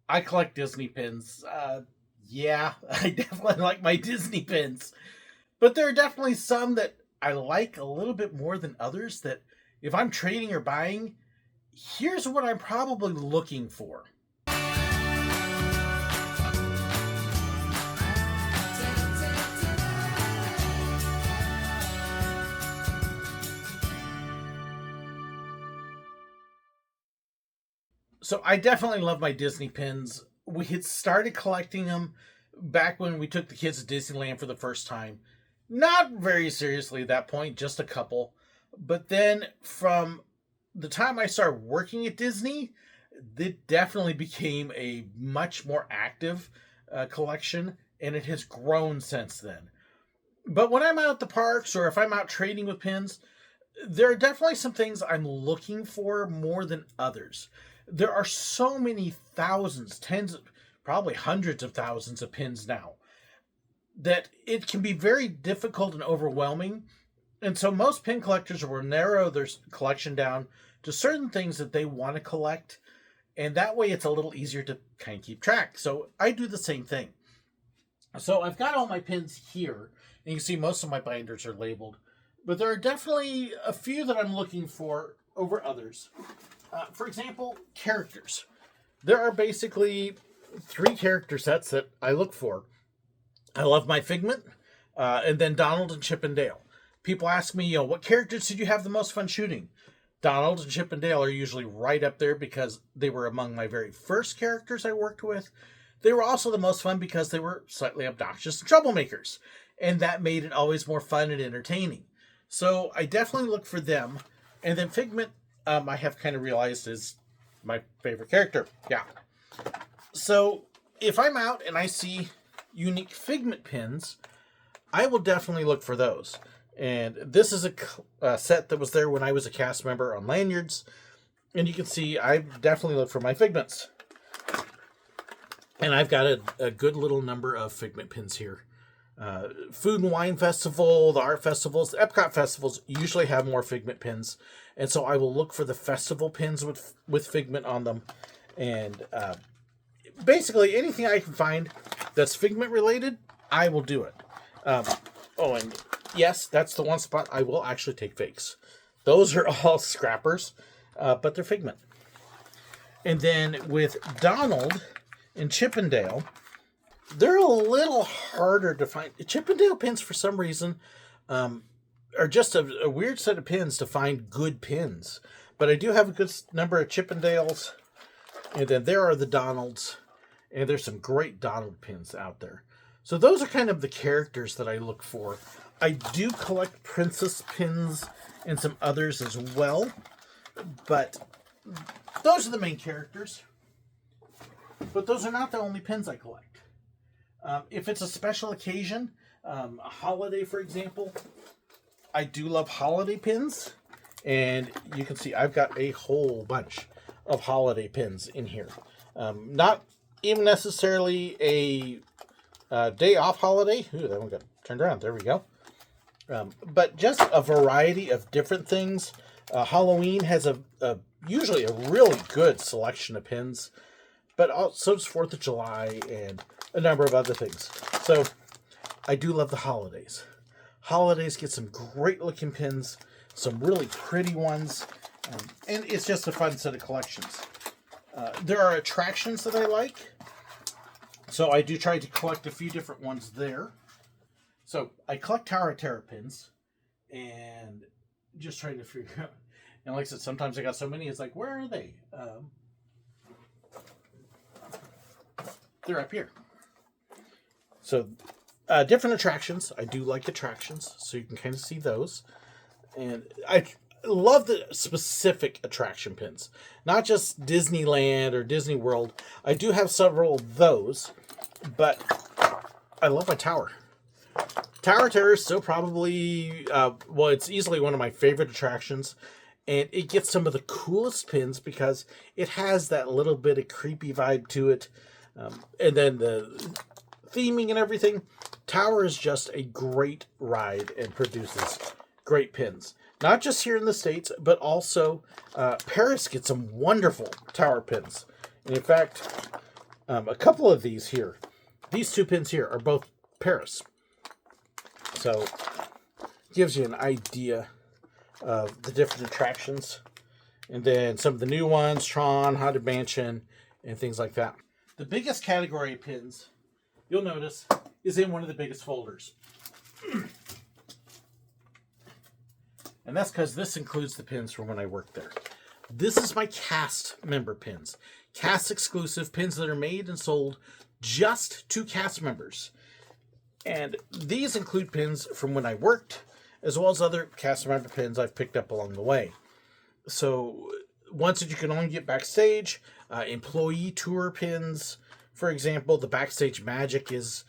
I collect Disney pins. Yeah, I definitely like my Disney pins. But there are definitely some that I like a little bit more than others that if I'm trading or buying, here's what I'm probably looking for. So I definitely love my Disney pins. We had started collecting them back when we took the kids to Disneyland for the first time. Not very seriously at that point, just a couple. But then from the time I started working at Disney, it definitely became a much more active collection, and it has grown since then. But when I'm out at the parks or if I'm out trading with pins, there are definitely some things I'm looking for more than others. There are so many thousands, tens, probably hundreds of thousands of pins now that it can be very difficult and overwhelming. And so most pin collectors will narrow their collection down to certain things that they want to collect. And that way it's a little easier to kind of keep track. So I do the same thing. So I've got all my pins here. And you can see most of my binders are labeled. But there are definitely a few that I'm looking for over others. For example, characters. There are basically three character sets that I look for. I love my Figment, and then Donald and Chip and Dale. People ask me, what characters did you have the most fun shooting? Donald and Chip and Dale are usually right up there because they were among my very first characters I worked with. They were also the most fun because they were slightly obnoxious and troublemakers, and that made it always more fun and entertaining. So I definitely look for them. And then Figment, I have kind of realized is my favorite character. Yeah. So if I'm out and I see unique Figment pins, I will definitely look for those. And this is a set that was there when I was a cast member on lanyards. And you can see I definitely look for my Figments. And I've got a good little number of Figment pins here. Food and Wine Festival, the art festivals, the Epcot festivals usually have more Figment pins. And so I will look for the festival pins with Figment on them. And basically anything I can find that's Figment related, I will do it. And yes, that's the one spot I will actually take fakes. Those are all scrappers, but they're Figment. And then with Donald and Chip and Dale, they're a little harder to find. Chip and Dale pins, for some reason, are just a weird set of pins to find good pins. But I do have a good number of Chip and Dales. And then there are the Donalds. And there's some great Donald pins out there. So those are kind of the characters that I look for. I do collect princess pins and some others as well. But those are the main characters. But those are not the only pins I collect. If it's a special occasion, a holiday, for example, I do love holiday pins. And you can see I've got a whole bunch of holiday pins in here. Not even necessarily a day off holiday. Ooh, that one got turned around. There we go. But just a variety of different things. Halloween has usually a really good selection of pins. But also does 4th of July and a number of other things. So I do love the holidays. Holidays get some great looking pins, some really pretty ones, and it's just a fun set of collections. There are attractions that I like, so I do try to collect a few different ones there. So I collect Tower of Terror pins, and just trying to figure out. And like I said, sometimes I got so many, it's like, where are they? They're up here. So, different attractions. I do like attractions, so you can kind of see those. And I love the specific attraction pins. Not just Disneyland or Disney World. I do have several of those, but I love my tower. Tower of Terror is still probably, it's easily one of my favorite attractions. And it gets some of the coolest pins because it has that little bit of creepy vibe to it. And then the theming and everything. Tower is just a great ride and produces great pins. Not just here in the States, but also Paris gets some wonderful Tower pins. And in fact, A couple of these here, these two pins here are both Paris. So gives you an idea of the different attractions. And then some of the new ones, Tron, Haunted Mansion, and things like that. The biggest category of pins, you'll notice, is in one of the biggest folders. And that's because this includes the pins from when I worked there. This is my cast member pins. Cast exclusive pins that are made and sold just to cast members. And these include pins from when I worked, as well as other cast member pins I've picked up along the way. So ones that you can only get backstage, employee tour pins, for example. The backstage magic is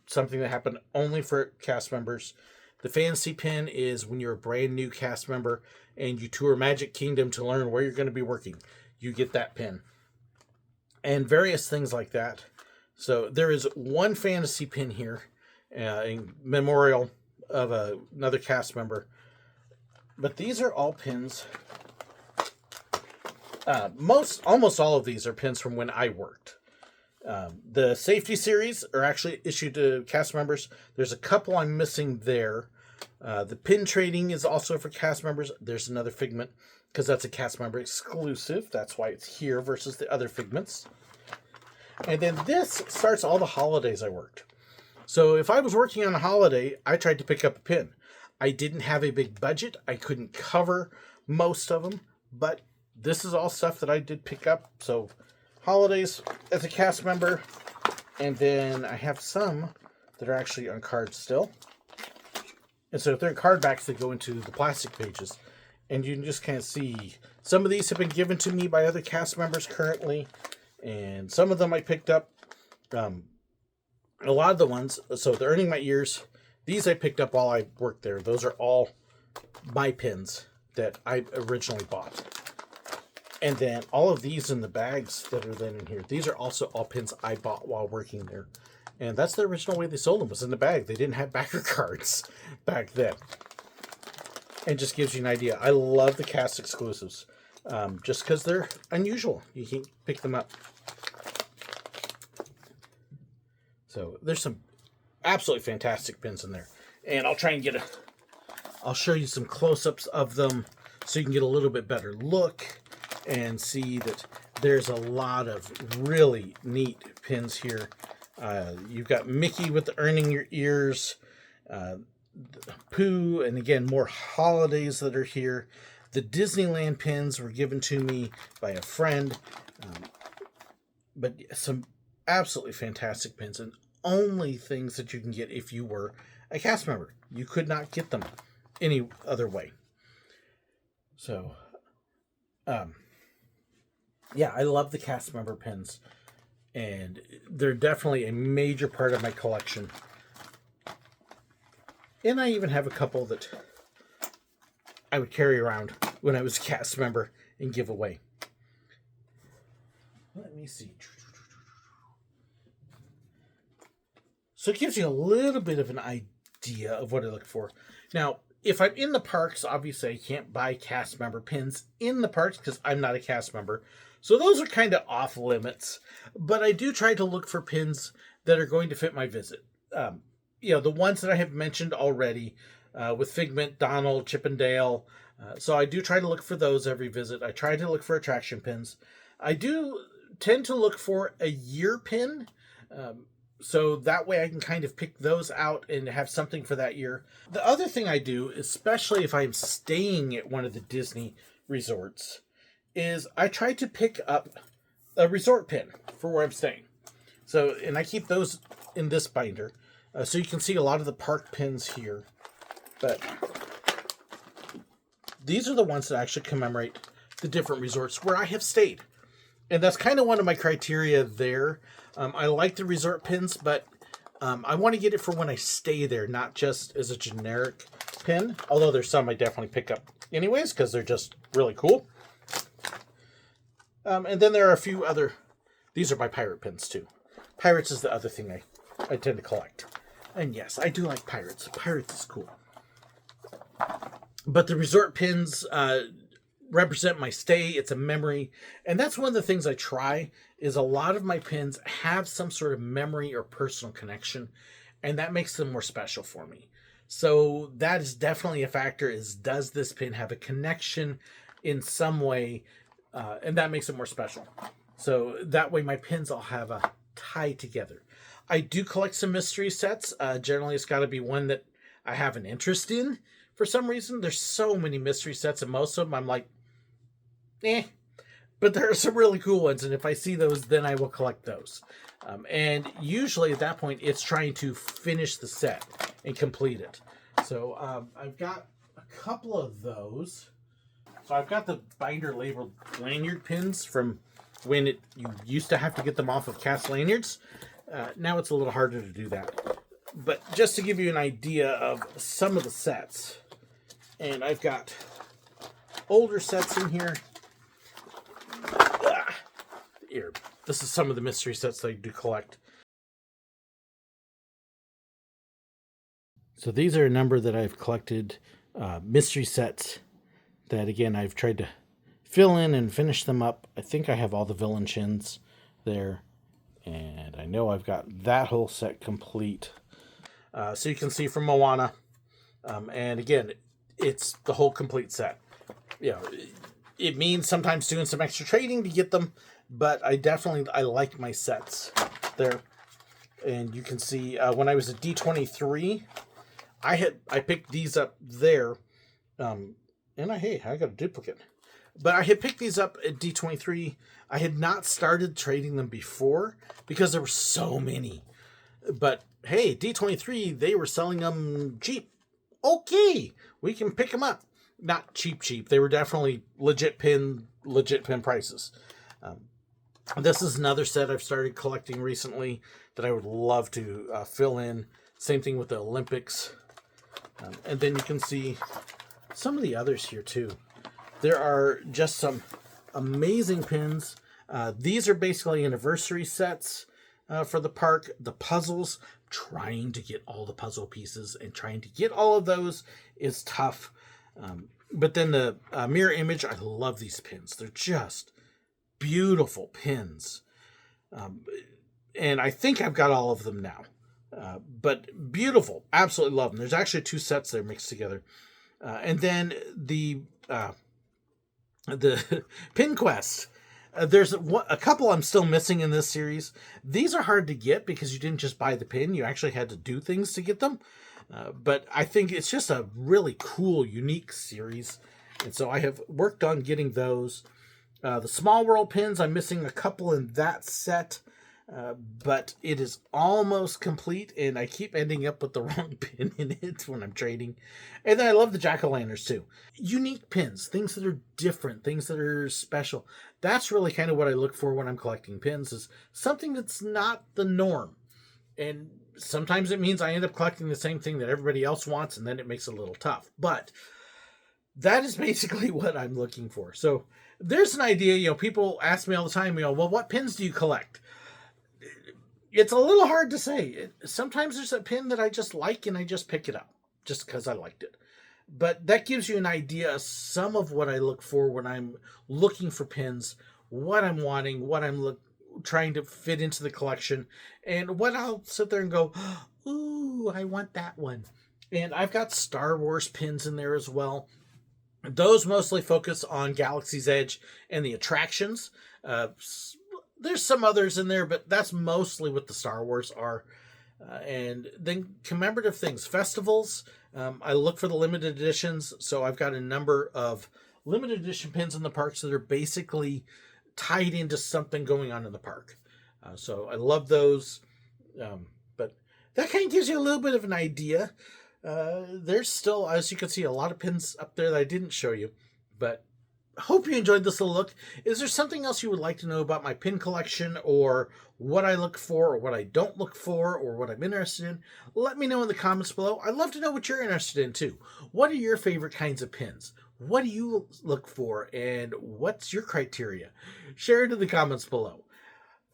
something that happened only for cast members. The fantasy pin is when you're a brand new cast member and you tour Magic Kingdom to learn where you're going to be working. You get that pin. And various things like that. So there is one fantasy pin here in memorial of another cast member. But these are all pins. Almost all of these are pins from when I worked. The safety series are actually issued to cast members. There's a couple I'm missing there. The pin trading is also for cast members. There's another Figment because that's a cast member exclusive. That's why it's here versus the other Figments. And then this starts all the holidays I worked. So if I was working on a holiday, I tried to pick up a pin. I didn't have a big budget. I couldn't cover most of them, but this is all stuff that I did pick up. So holidays as a cast member, and then I have some that are actually on cards still. And so if they're card backs, they go into the plastic pages. And you can just kind of see some of these have been given to me by other cast members currently. And some of them I picked up. A lot of the ones, so the Earning My Ears, these I picked up while I worked there. Those are all my pins that I originally bought. And then all of these in the bags that are then in here, these are also all pins I bought while working there. And that's the original way they sold them, was in the bag. They didn't have backer cards back then. And just gives you an idea. I love the cast exclusives. Just because they're unusual. You can pick them up. So there's some absolutely fantastic pins in there. And I'll try and I'll show you some close-ups of them so you can get a little bit better look and see that there's a lot of really neat pins here. You've got Mickey with the Earning Your Ears, Pooh, and again, more holidays that are here. The Disneyland pins were given to me by a friend. But some absolutely fantastic pins, and only things that you can get if you were a cast member. You could not get them any other way. So, yeah, I love the cast member pins, and they're definitely a major part of my collection. And I even have a couple that I would carry around when I was a cast member and give away. Let me see. So it gives you a little bit of an idea of what I look for. Now, if I'm in the parks, obviously I can't buy cast member pins in the parks because I'm not a cast member. So those are kind of off limits. But I do try to look for pins that are going to fit my visit. The ones that I have mentioned already with Figment, Donald, Chip and Dale. So I do try to look for those every visit. I try to look for attraction pins. I do tend to look for a year pin. So that way I can kind of pick those out and have something for that year. The other thing I do, especially if I'm staying at one of the Disney resorts, is I try to pick up a resort pin for where I'm staying. So, and I keep those in this binder. So you can see a lot of the park pins here. But these are the ones that actually commemorate the different resorts where I have stayed. And that's kind of one of my criteria there. I like the resort pins, but I want to get it for when I stay there, not just as a generic pin. Although there's some I definitely pick up anyways, because they're just really cool. And then there are a few other... These are my pirate pins, too. Pirates is the other thing I tend to collect. And yes, I do like pirates. Pirates is cool. But the resort pins, represent my stay. It's a memory. And that's one of the things I try is a lot of my pins have some sort of memory or personal connection, and that makes them more special for me. So that is definitely a factor, is does this pin have a connection in some way? And that makes it more special. So that way my pins all have a tie together. I do collect some mystery sets. Generally, it's got to be one that I have an interest in. For some reason, there's so many mystery sets, and most of them I'm like, eh. But there are some really cool ones, and if I see those, then I will collect those. And usually at that point, it's trying to finish the set and complete it. So I've got a couple of those. So I've got the binder labeled lanyard pins from when you used to have to get them off of cast lanyards. Now it's a little harder to do that. But just to give you an idea of some of the sets, and I've got older sets in here. Here, this is some of the mystery sets that I do collect. So these are a number that I've collected, mystery sets that, again, I've tried to fill in and finish them up. I think I have all the villain chins there, and I know I've got that whole set complete. So you can see from Moana, and again, it's the whole complete set. You know, it means sometimes doing some extra trading to get them, but I like my sets there. And you can see when I was at D23, I picked these up there, and I got a duplicate. But I had picked these up at D23. I had not started trading them before because there were so many. But hey, D23, they were selling them cheap. Okay, we can pick them up. Not cheap. They were definitely legit pin prices. This is another set I've started collecting recently that I would love to fill in. Same thing with the Olympics. And then you can see some of the others here too. There are just some amazing pins. These are basically anniversary sets for the park. The puzzles, trying to get all the puzzle pieces and trying to get all of those is tough. But then the mirror image, I love these pins. They're just beautiful pins. And I think I've got all of them now. But beautiful. Absolutely love them. There's actually 2 sets there mixed together. And then the Pin Quest. There's a couple I'm still missing in this series. These are hard to get because you didn't just buy the pin. You actually had to do things to get them. But I think it's just a really cool, unique series. And so I have worked on getting those. The Small World pins, I'm missing a couple in that set. But it is almost complete, and I keep ending up with the wrong pin in it when I'm trading. And then I love the jack-o'-lanterns too. Unique pins, things that are different, things that are special. That's really kind of what I look for when I'm collecting pins, is something that's not the norm. And sometimes it means I end up collecting the same thing that everybody else wants, and then it makes it a little tough. But that is basically what I'm looking for. So there's an idea, people ask me all the time, well, what pins do you collect? It's a little hard to say. Sometimes there's a pin that I just like and I just pick it up just because I liked it. But that gives you an idea of some of what I look for when I'm looking for pins, what I'm wanting, what I'm trying to fit into the collection, and what I'll sit there and go, ooh, I want that one. And I've got Star Wars pins in there as well. Those mostly focus on Galaxy's Edge and the attractions. There's some others in there, but that's mostly what the Star Wars are. And then commemorative things, festivals. I look for the limited editions. So I've got a number of limited edition pins in the parks that are basically tied into something going on in the park. So I love those. But that kind of gives you a little bit of an idea. There's still, as you can see, a lot of pins up there that I didn't show you. But hope you enjoyed this little look. Is there something else you would like to know about my pin collection, or what I look for, or what I don't look for, or what I'm interested in? Let me know in the comments below. I'd love to know what you're interested in too. What are your favorite kinds of pins? What do you look for, and what's your criteria? Share it in the comments below.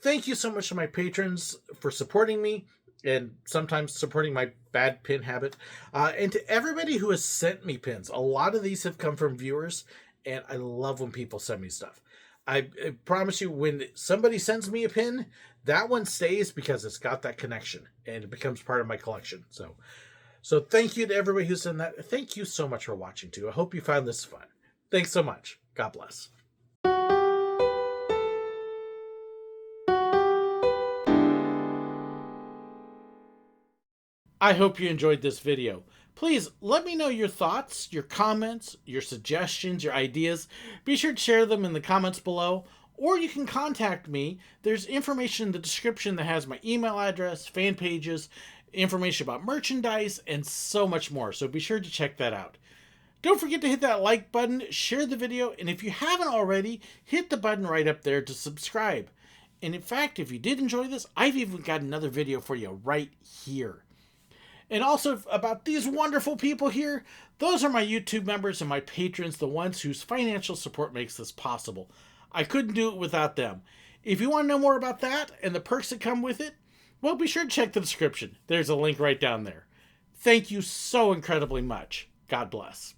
Thank you so much to my patrons for supporting me, and sometimes supporting my bad pin habit. And to everybody who has sent me pins. A lot of these have come from viewers, and I love when people send me stuff. I promise you, when somebody sends me a pin, that one stays because it's got that connection and it becomes part of my collection. So thank you to everybody who sent that. Thank you so much for watching too. I hope you found this fun. Thanks so much. God bless. I hope you enjoyed this video. Please let me know your thoughts, your comments, your suggestions, your ideas. Be sure to share them in the comments below, or you can contact me. There's information in the description that has my email address, fan pages, information about merchandise, and so much more. So be sure to check that out. Don't forget to hit that like button, share the video, and if you haven't already, hit the button right up there to subscribe. And in fact, if you did enjoy this, I've even got another video for you right here. And also about these wonderful people here, those are my YouTube members and my patrons, the ones whose financial support makes this possible. I couldn't do it without them. If you want to know more about that and the perks that come with it, well, be sure to check the description. There's a link right down there. Thank you so incredibly much. God bless.